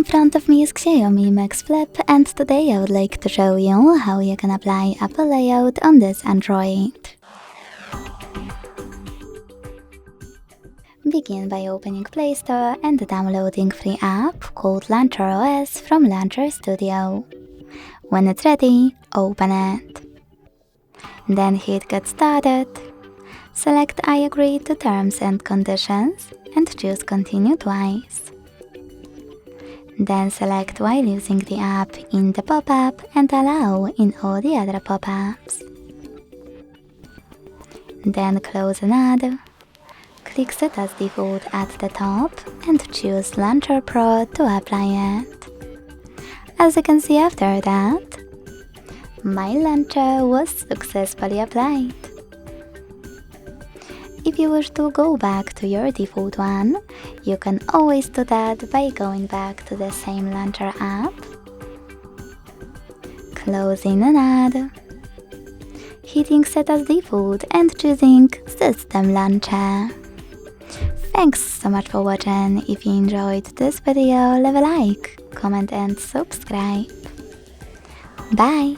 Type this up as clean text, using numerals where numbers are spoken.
front of me is Xiaomi Mix Flip, and today I would like to show you how you can apply Apple layout on this Android. Begin by opening Play Store and downloading free app called Launcher OS from Launcher Studio. When it's ready, open it. Then hit Get Started. Select I agree to terms and conditions and choose Continue twice. Then select while using the app in the pop-up and allow in all the other pop-ups. Then close and add. Click Set as Default at the top and choose Launcher Pro to apply it. As you can see after that, my launcher was successfully applied. If you wish to go back to your default one, you can always do that by going back to the same launcher app, closing and add, hitting Set as Default and choosing System Launcher. Thanks so much for watching. If you enjoyed this video, leave a like, comment and subscribe. Bye!